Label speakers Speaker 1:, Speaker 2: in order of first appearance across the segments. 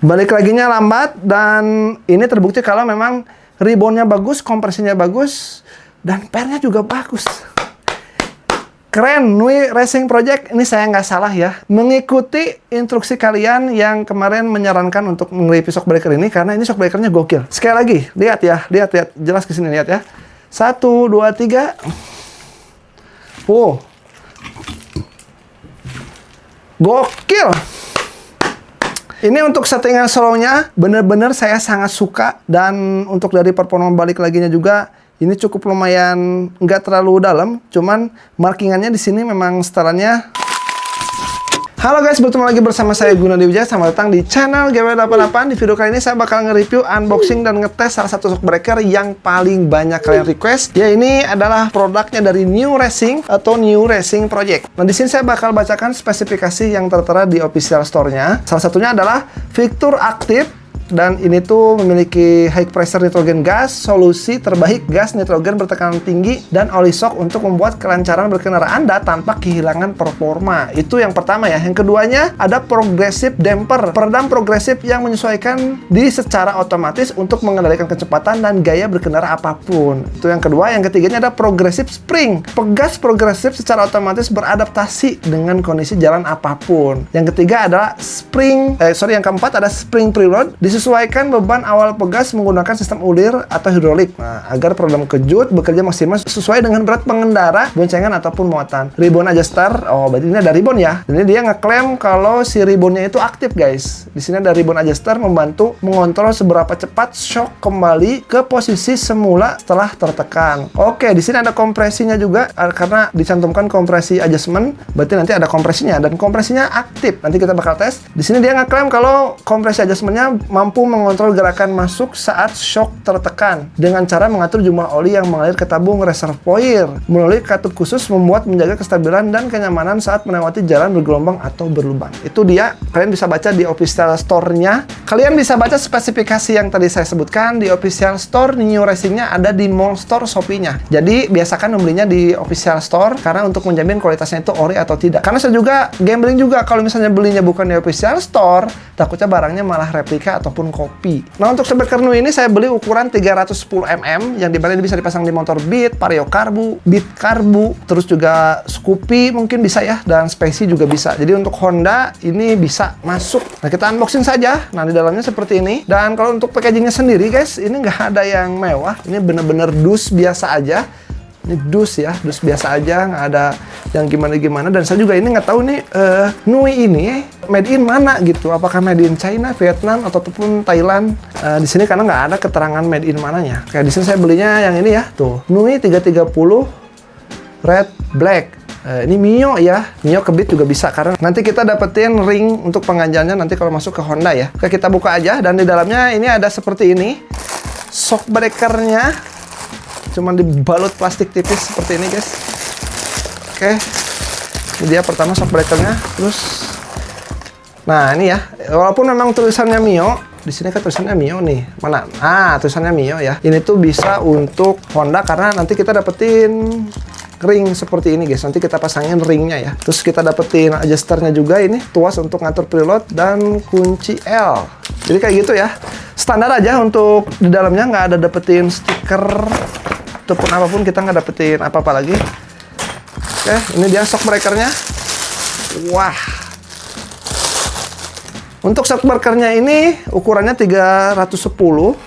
Speaker 1: Balik laginya lambat, dan ini terbukti kalau memang reboundnya bagus, kompresinya bagus, dan pernya juga bagus. Keren, Nui Racing Project. Ini saya nggak salah ya, mengikuti instruksi kalian yang kemarin menyarankan untuk nge-review shockbreaker ini, karena ini shockbreakernya gokil. Sekali lagi, lihat ya, lihat jelas ke sini, lihat ya. 1, 2, 3. Wow, gokil. Ini untuk settingan slownya bener-bener saya sangat suka, dan untuk dari performa balik laginya juga ini cukup lumayan, nggak terlalu dalam, cuman markingannya di sini memang setelannya. Halo guys, bertemu lagi bersama saya Gunadi Wijaya. Selamat datang di channel GW88. Di video kali ini saya bakal nge-review, unboxing, dan ngetes salah satu shockbreaker yang paling banyak kalian request. Ya, ini adalah produknya dari New Racing atau New Racing Project. Nah, di sini saya bakal bacakan spesifikasi yang tertera di official store-nya. Salah satunya adalah fitur aktif. Dan ini tuh memiliki high pressure nitrogen gas, solusi terbaik gas nitrogen bertekanan tinggi, dan oli shock untuk membuat kelancaran berkendara Anda tanpa kehilangan performa. Itu yang pertama ya. Yang keduanya ada progressive damper, peredam progresif yang menyesuaikan diri secara otomatis untuk mengendalikan kecepatan dan gaya berkendara apapun. Itu yang kedua. Yang ketiganya ada progressive spring, pegas progresif secara otomatis beradaptasi dengan kondisi jalan apapun. Yang ketiga adalah yang keempat ada spring preload, disesuaikan beban awal pegas menggunakan sistem ulir atau hidrolik. Nah, agar peredam kejut bekerja maksimal sesuai dengan berat pengendara, boncengan ataupun muatan. Ribbon adjuster, oh berarti ini ada ribbon ya. Dan ini dia ngeklaim kalau si ribbonnya itu aktif guys. Di sini ada ribbon adjuster membantu mengontrol seberapa cepat shock kembali ke posisi semula setelah tertekan. Oke, di sini ada kompresinya juga karena dicantumkan kompresi adjustment. Berarti nanti ada kompresinya, dan kompresinya aktif. Nanti kita bakal tes. Di sini dia ngeklaim kalau kompresi adjustmentnya mampu mengontrol gerakan masuk saat shock tertekan dengan cara mengatur jumlah oli yang mengalir ke tabung reservoir melalui katup khusus, membuat menjaga kestabilan dan kenyamanan saat melewati jalan bergelombang atau berlubang. Itu dia, kalian bisa baca di official store-nya. Kalian bisa baca spesifikasi yang tadi saya sebutkan di official store. New Racing-nya ada di mall store Shopee-nya. Jadi biasakan membelinya di official store karena untuk menjamin kualitasnya itu ori atau tidak. Karena saya juga gambling juga, kalau misalnya belinya bukan di official store, takutnya barangnya malah replika ataupun kopi. Nah, untuk shockbreaker Nui ini saya beli ukuran 310 mm yang dimana bisa dipasang di motor Beat, Vario Carbu, Beat Carbu, terus juga Scoopy mungkin bisa ya, dan Spacey juga bisa. Jadi untuk Honda ini bisa masuk. Nah, kita unboxing saja. Nah, di dalamnya seperti ini. Dan kalau untuk packagingnya sendiri guys, ini nggak ada yang mewah. Ini bener-bener dus biasa aja. Ini dus ya, dus biasa aja, nggak ada yang gimana-gimana. Dan saya juga ini nggak tahu nih Nui ini made in mana gitu, apakah made in China, Vietnam, ataupun Thailand. Di sini karena nggak ada keterangan made in mananya. Kayak di sini saya belinya yang ini ya, tuh Nui 330 Red Black. Ini Mio ya, Mio ke Beat juga bisa, karena nanti kita dapetin ring untuk pengajalnya nanti kalau masuk ke Honda ya. Oke, kita buka aja, dan di dalamnya ini ada seperti ini shockbreakernya. Cuman dibalut plastik tipis seperti ini guys. Oke, ini dia pertama shockbreakernya. Terus, nah ini ya, walaupun memang tulisannya Mio, di sini kan tulisannya Mio nih. Mana? Ah, tulisannya Mio ya. Ini tuh bisa untuk Honda karena nanti kita dapetin ring seperti ini guys. Nanti kita pasangin ringnya ya. Terus kita dapetin adjusternya juga, ini tuas untuk ngatur preload dan kunci L. Jadi kayak gitu ya. Standar aja, untuk di dalamnya nggak ada dapetin stiker ataupun apapun, kita nggak dapetin apa-apa lagi. Oke, ini dia shockbreakernya. Wah. Untuk shockbreakernya ini ukurannya 310,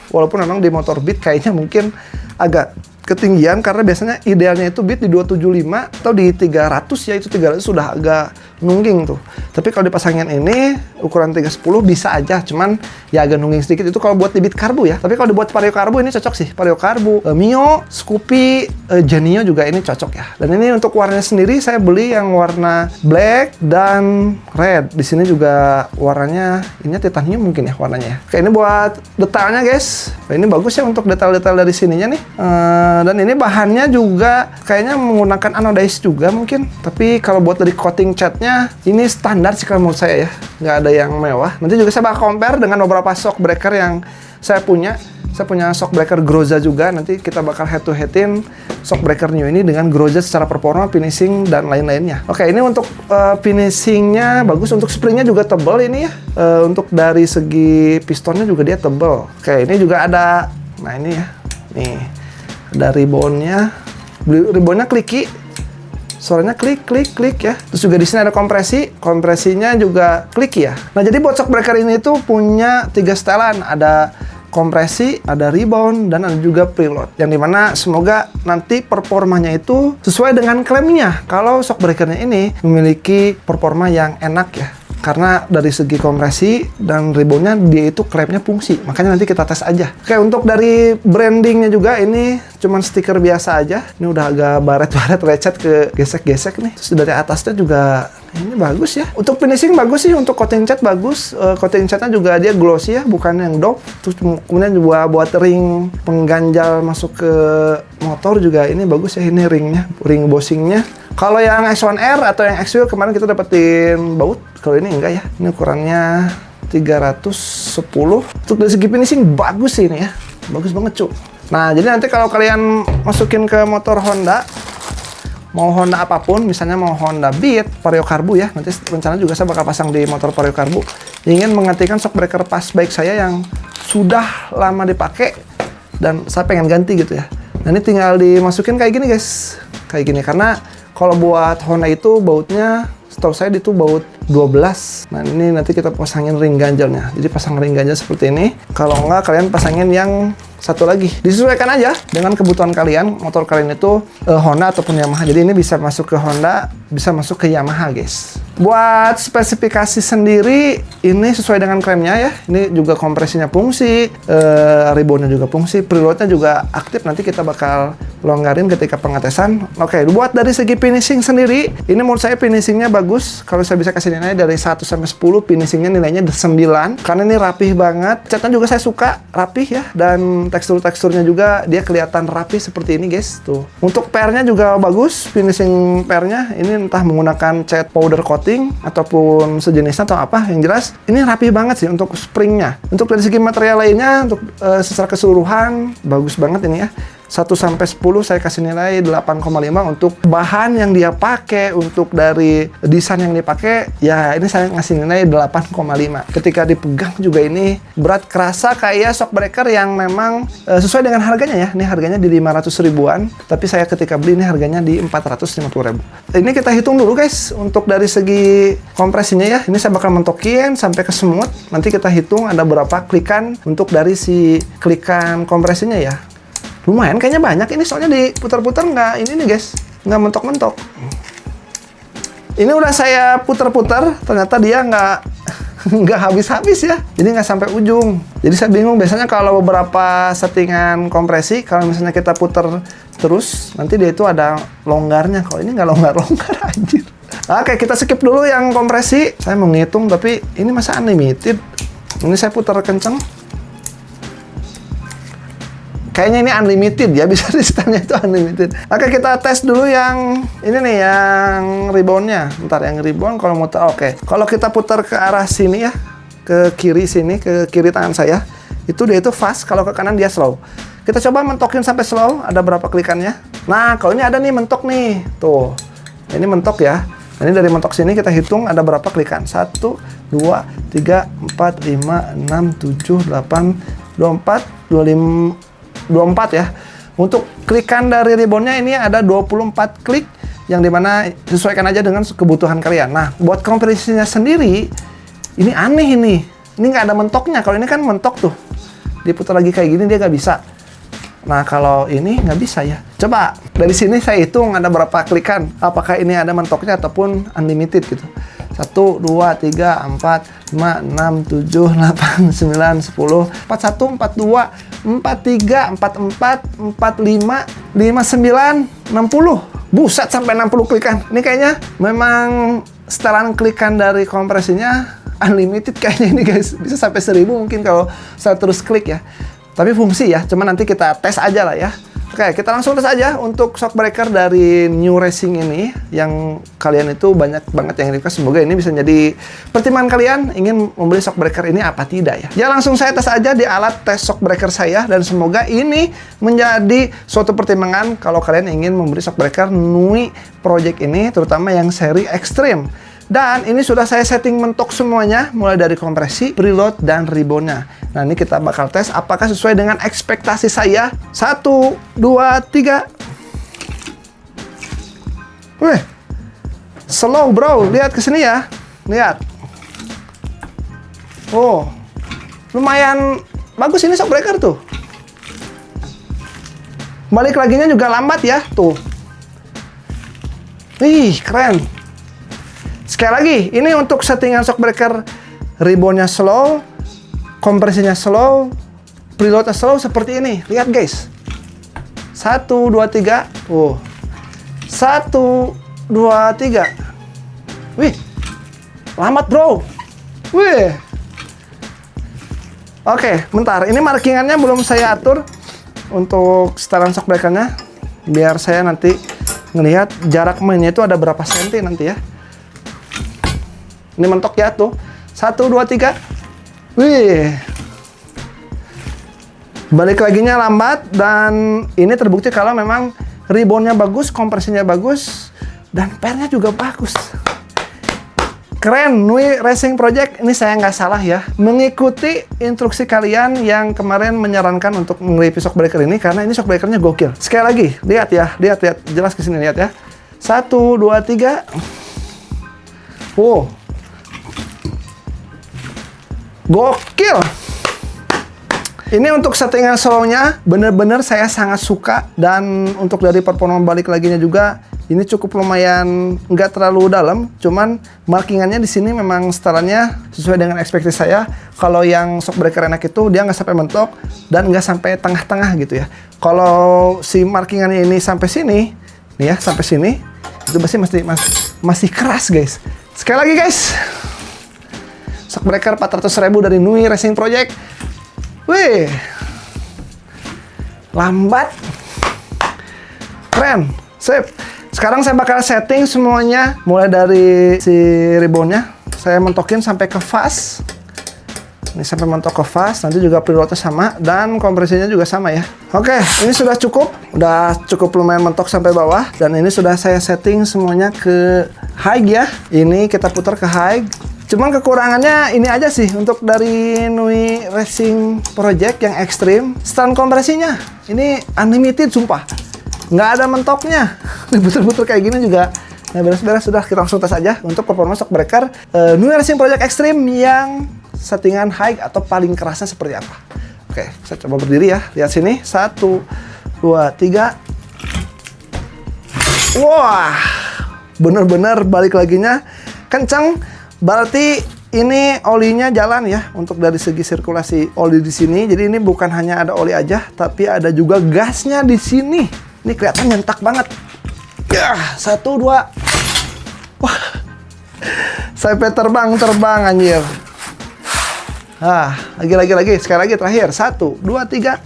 Speaker 1: walaupun memang di motor Beat kayaknya mungkin agak ketinggian, karena biasanya idealnya itu Beat di 275 atau di 300 ya, itu 300 sudah agak nungging tuh. Tapi kalau dipasangin ini ukuran 310 bisa aja, cuman ya agak nungging sedikit. Itu kalau buat di Beat Carbu ya. Tapi kalau dibuat Vario Carbu ini cocok sih. Vario Carbu, Mio, Scoopy, Genio juga ini cocok ya. Dan ini untuk warnanya sendiri saya beli yang warna black dan red. Di sini juga warnanya ini titanium mungkin ya warnanya ya. Oke, ini buat detailnya guys. Nah, ini bagus ya untuk detail-detail dari sininya nih. Dan ini bahannya juga kayaknya menggunakan anodized juga mungkin. Tapi kalau buat dari coating catnya ini standar sih kalau menurut saya ya. Nggak ada yang mewah. Nanti juga saya bakal compare dengan beberapa shockbreaker yang saya punya. Saya punya shockbreaker Groza juga. Nanti kita bakal head to headin shockbreaker new ini dengan Groza secara performa, finishing, dan lain-lainnya. Oke, ini untuk finishingnya bagus. Untuk springnya juga tebal ini ya. Untuk dari segi pistonnya juga dia tebal. Oke, ini juga ada, nah ini ya, nih ada ribbonnya. Ribbonnya clicky, suaranya klik ya. Terus juga di sini ada kompresinya juga clicky ya. Nah, jadi buat shockbreaker ini tuh punya 3 setelan, ada kompresi, ada rebound, dan ada juga preload. Yang dimana semoga nanti performanya itu sesuai dengan klaimnya. Kalau shockbreakernya ini memiliki performa yang enak ya. Karena dari segi kompresi dan reboundnya dia itu klaimnya fungsi. Makanya nanti kita tes aja. Oke, untuk dari brandingnya juga ini cuman stiker biasa aja. Ini udah agak baret-baret, lecet, ke gesek-gesek nih. Terus dari atasnya juga ini bagus ya. Untuk finishing bagus sih, untuk coating cat bagus. Coating catnya juga dia glossy ya, bukan yang doff. Terus kemudian juga buat ring pengganjal masuk ke motor juga ini bagus ya, ini ringnya, ring bossingnya. Kalau yang X1R atau yang X-Wheel kemarin kita dapetin baut. Kalau ini enggak ya. Ini ukurannya 310. Untuk dari segi finishing bagus sih ini ya. Bagus banget, cu. Nah, jadi nanti kalau kalian masukin ke motor Honda, mau Honda apapun, misalnya mau Honda Beat, Vario Carbu ya. Nanti rencana juga saya bakal pasang di motor Vario Carbu. Ingin menggantikan shockbreaker pas bike saya yang sudah lama dipakai dan saya pengen ganti gitu ya. Nah, ini tinggal dimasukin kayak gini, guys. Kayak gini, karena kalau buat Honda itu bautnya, setahu saya itu baut 12. Nah, ini nanti kita pasangin ring ganjalnya. Jadi pasang ring ganjal seperti ini. Kalau enggak, kalian pasangin yang satu lagi. Disesuaikan aja dengan kebutuhan kalian. Motor kalian itu Honda ataupun Yamaha. Jadi ini bisa masuk ke Honda, bisa masuk ke Yamaha, guys. Buat spesifikasi sendiri, ini sesuai dengan klaimnya ya. Ini juga kompresinya fungsi, ribbonnya juga fungsi, preloadnya juga aktif. Nanti kita bakal longgarin ketika pengetesan. Oke, buat dari segi finishing sendiri, ini menurut saya finishingnya bagus. Kalau saya bisa kasih nilai dari 1 sampai 10, finishingnya nilainya 9. Karena ini rapih banget. Catnya juga saya suka, rapih ya. Dan teksturnya juga dia kelihatan rapi seperti ini, guys. Tuh. Untuk pairnya juga bagus, finishing pairnya. Ini entah menggunakan cat powder coating ataupun sejenisnya atau apa. Yang jelas, ini rapi banget sih untuk springnya. Untuk dari segi material lainnya, untuk secara keseluruhan, bagus banget ini ya. 1 sampai 10 saya kasih nilai 8,5 untuk bahan yang dia pakai, untuk dari desain yang dipakai, ya ini saya ngasih nilai 8,5. Ketika dipegang juga ini berat, kerasa kayak shockbreaker yang memang sesuai dengan harganya ya. Ini harganya di 500 ribuan, tapi saya ketika beli ini harganya di 450 ribu. Ini kita hitung dulu, guys, untuk dari segi kompresinya ya. Ini saya bakal mentokin sampai ke semut. Nanti kita hitung ada berapa klikan untuk dari si klikan kompresinya ya. Lumayan kayaknya banyak ini, soalnya diputar-putar nggak ini nih, guys, nggak mentok-mentok. Ini udah saya putar-putar, ternyata dia nggak habis-habis ya, jadi nggak sampai ujung. Jadi saya bingung, biasanya kalau beberapa settingan kompresi, kalau misalnya kita putar terus, nanti dia itu ada longgarnya. Kalau ini nggak longgar-longgar, anjir. Oke, kita skip dulu yang kompresi. Saya mau ngitung, tapi ini masa unlimited. Ini saya putar kenceng. Kayaknya ini unlimited ya, bisa di setelnya itu unlimited. Oke, kita tes dulu yang ini nih, yang reboundnya. Bentar, yang rebound kalau muter, oke. Kalau kita putar ke arah sini ya, ke kiri sini, ke kiri tangan saya, itu dia itu fast, kalau ke kanan dia slow. Kita coba mentokin sampai slow, ada berapa klikannya. Nah, kalau ini ada nih mentok nih, tuh. Ini mentok ya. Nah, ini dari mentok sini kita hitung ada berapa klikan. 1, 2, 3, 4, 5, 6, 7, 8, 24, 25, 24 ya. Untuk klikan dari reboundnya ini ada 24 klik, yang dimana sesuaikan aja dengan kebutuhan kalian. Nah, buat kompresinya sendiri ini aneh ini nggak ada mentoknya. Kalau ini kan mentok tuh, diputar lagi kayak gini dia nggak bisa. Nah, kalau ini nggak bisa ya. Coba dari sini saya hitung ada berapa klikan, apakah ini ada mentoknya ataupun unlimited gitu. 1, 2, 3, 4, 5, 6, 7, 8, 9, 10, 41, 42, 43, 44, 45, 59, 60. Buset, sampai 60 klikan. Ini kayaknya memang setelan klikan dari kompresinya unlimited kayaknya ini, guys. Bisa sampai 1000 mungkin kalau saya terus klik ya. Tapi fungsi ya, cuma nanti kita tes aja lah ya. Oke, kita langsung tes aja untuk shock breaker dari New Racing ini yang kalian itu banyak banget yang request. Semoga ini bisa jadi pertimbangan kalian ingin membeli shock breaker ini apa tidak ya. Ya langsung saya tes aja di alat tes shock breaker saya dan semoga ini menjadi suatu pertimbangan kalau kalian ingin membeli shock breaker Nui Project ini, terutama yang seri Extreme. Dan ini sudah saya setting mentok semuanya, mulai dari kompresi, preload, dan reboundnya. Nah, ini kita bakal tes apakah sesuai dengan ekspektasi saya. 1, 2, 3. Wih, slow bro, lihat ke sini ya. Lihat. Oh, lumayan bagus ini shock breaker tuh. Balik laginya juga lambat ya, tuh. Wih, keren. Sekali lagi, ini untuk settingan shock breaker, reboundnya slow, kompresinya slow, preloadnya slow seperti ini. Lihat guys. 1, 2, 3. Oh. 1, 2, 3. Wih. Lambat bro. Wih. Oke, bentar. Ini markingannya belum saya atur untuk setelan shock breakernya. Biar saya nanti ngelihat jarak mainnya itu ada berapa senti nanti ya. Ini mentok ya tuh. 1, 2, 3. Wih. Balik laginya lambat dan ini terbukti kalau memang reboundnya bagus, kompresinya bagus, dan pairnya juga bagus. Keren, Nui Racing Project. Ini saya nggak salah ya. Mengikuti instruksi kalian yang kemarin menyarankan untuk nge-review shock breaker ini karena ini shock breakernya gokil. Sekali lagi, lihat ya, lihat jelas ke sini lihat ya. 1, 2, 3. Wow. Gokil. Ini untuk settingan slownya bener-bener saya sangat suka dan untuk dari performa balik laginya juga ini cukup lumayan nggak terlalu dalam, cuman markingannya di sini memang setelannya sesuai dengan ekspektasi saya. Kalau yang shock breaker enak itu dia nggak sampai mentok dan nggak sampai tengah-tengah gitu ya. Kalau si markingannya ini sampai sini, nih ya sampai sini, itu pasti masih keras guys. Sekali lagi guys. Shock breaker 400.000 dari Nui Racing Project. Wih. Lambat. Keren. Sip. Sekarang saya bakal setting semuanya mulai dari si reboundnya. Saya mentokin sampai ke fast. Ini sampai mentok ke fast, nanti juga preloadnya sama dan kompresinya juga sama ya. Oke, ini sudah cukup. Udah cukup lumayan mentok sampai bawah dan ini sudah saya setting semuanya ke high ya. Ini kita putar ke high. Cuman kekurangannya ini aja sih untuk dari Nui Racing Project yang ekstrim. Stand kompresinya ini unlimited sumpah. Nggak ada mentoknya. Betul-betul kayak gini juga. Nah beres-beres sudah kita langsung tes aja untuk performa shock breaker Nui Racing Project Extreme yang settingan high atau paling kerasnya seperti apa. Oke, saya coba berdiri ya. Lihat sini. 1, 2, 3. Wah, bener-bener balik laginya kencang. Berarti ini olinya jalan ya untuk dari segi sirkulasi oli di sini. Jadi ini bukan hanya ada oli aja, tapi ada juga gasnya di sini. Ini kelihatan nyentak banget. Ya, 1, 2. Wah, sampai terbang anjir. Lagi. Sekali lagi terakhir. 1, 2, 3.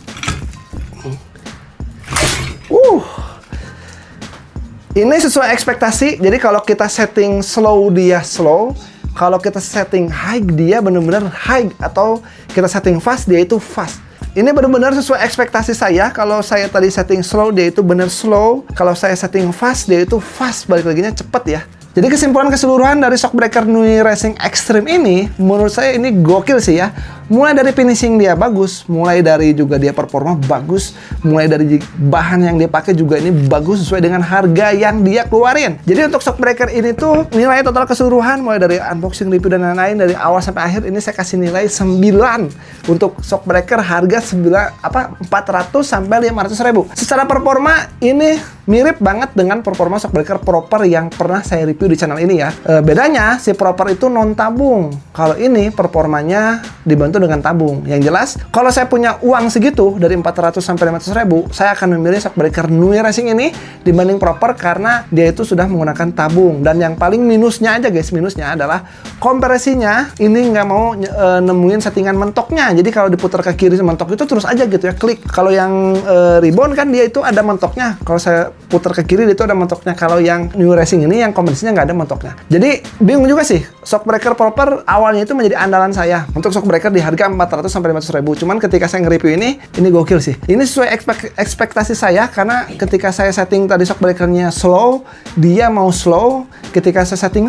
Speaker 1: Ini sesuai ekspektasi. Jadi kalau kita setting slow dia slow. Kalau kita setting high dia benar-benar high, atau kita setting fast dia itu fast. Ini benar-benar sesuai ekspektasi saya. Kalau saya tadi setting slow dia itu benar slow. Kalau saya setting fast dia itu fast. Balik laginya cepet ya. Jadi kesimpulan keseluruhan dari shock breaker Nui Racing Extreme ini menurut saya ini gokil sih ya. Mulai dari finishing dia bagus, mulai dari juga dia performa bagus, mulai dari bahan yang dia pakai juga ini bagus sesuai dengan harga yang dia keluarin. Jadi untuk shock breaker ini tuh nilai total keseluruhan mulai dari unboxing, review dan lain-lain dari awal sampai akhir ini saya kasih nilai 9 untuk shock breaker harga 400 sampai 500.000. Secara performa ini mirip banget dengan performa shock breaker proper yang pernah saya review di channel ini ya. Bedanya si proper itu non tabung. Kalau ini performanya dibantu tentu dengan tabung. Yang jelas, kalau saya punya uang segitu dari 400 sampai 500 ribu, saya akan memilih shockbreaker Nui Racing ini dibanding Proper karena dia itu sudah menggunakan tabung. Dan yang paling minusnya aja guys, minusnya adalah kompresinya ini nggak mau nemuin settingan mentoknya. Jadi kalau diputar ke kiri mentok itu terus aja gitu ya, klik. Kalau yang Ribbon kan dia itu ada mentoknya. Kalau saya putar ke kiri itu ada mentoknya. Kalau yang Nui Racing ini yang kompresinya nggak ada mentoknya. Jadi bingung juga sih. Shockbreaker Proper awalnya itu menjadi andalan saya untuk shockbreaker di harga 400 sampai 500 ribu. Cuman ketika saya nge-review ini gokil sih. Ini sesuai ekspektasi saya karena ketika saya setting tadi shockbreakernya slow, dia mau slow. Ketika saya setting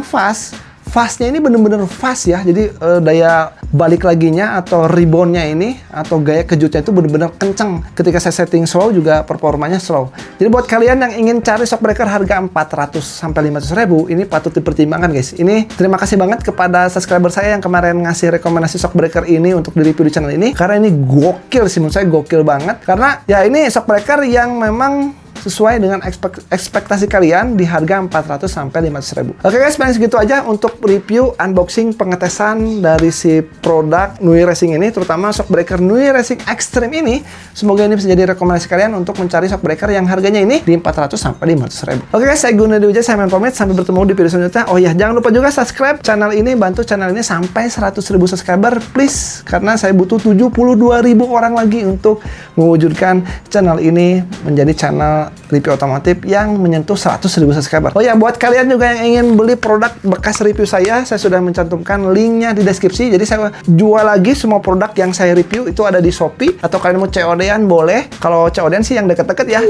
Speaker 1: fastnya ini bener-bener fast ya. Jadi daya balik laginya atau reboundnya ini atau gaya kejutnya itu bener-bener kenceng. Ketika saya setting slow juga performanya slow. Jadi buat kalian yang ingin cari shockbreaker harga 400 sampai 500 ribu, ini patut dipertimbangkan guys. Ini terima kasih banget kepada subscriber saya yang kemarin ngasih rekomendasi shockbreaker ini untuk di-review di channel ini. Karena ini gokil sih, menurut saya gokil banget. Karena ya ini shockbreaker yang memang sesuai dengan ekspektasi kalian di harga 400 sampai 500 ribu. Oke guys, paling segitu aja untuk review unboxing pengetesan dari si produk Nui Racing ini, terutama shockbreaker Nui Racing Extreme ini. Semoga ini bisa jadi rekomendasi kalian untuk mencari shockbreaker yang harganya ini di 400 sampai 500 ribu. Oke guys, saya Gunadi Wijaya, saya main pamit, sampai bertemu di video selanjutnya. Oh iya, jangan lupa juga subscribe channel ini, bantu channel ini sampai 100 ribu subscriber please, karena saya butuh 72 ribu orang lagi untuk mewujudkan channel ini menjadi channel review otomotif yang menyentuh 100 ribu subscriber. Oh ya, buat kalian juga yang ingin beli produk bekas review saya sudah mencantumkan linknya di deskripsi. Jadi saya jual lagi semua produk yang saya review itu ada di Shopee, atau kalian mau COD-an boleh. Kalau COD-an sih yang deket-deket ya,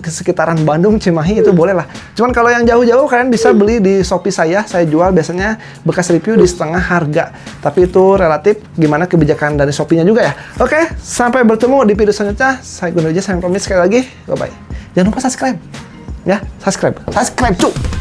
Speaker 1: sekitaran Bandung, Cimahi itu boleh lah. Cuman kalau yang jauh-jauh kalian bisa beli di Shopee saya jual biasanya bekas review di setengah harga. Tapi itu relatif gimana kebijakan dari Shopee-nya juga ya. Oke, sampai bertemu di video selanjutnya. Saya Gunadi Wijaya, saya pamit sekali lagi. Bye-bye. Jangan lupa subscribe. Ya, subscribe. Subscribe, cuy.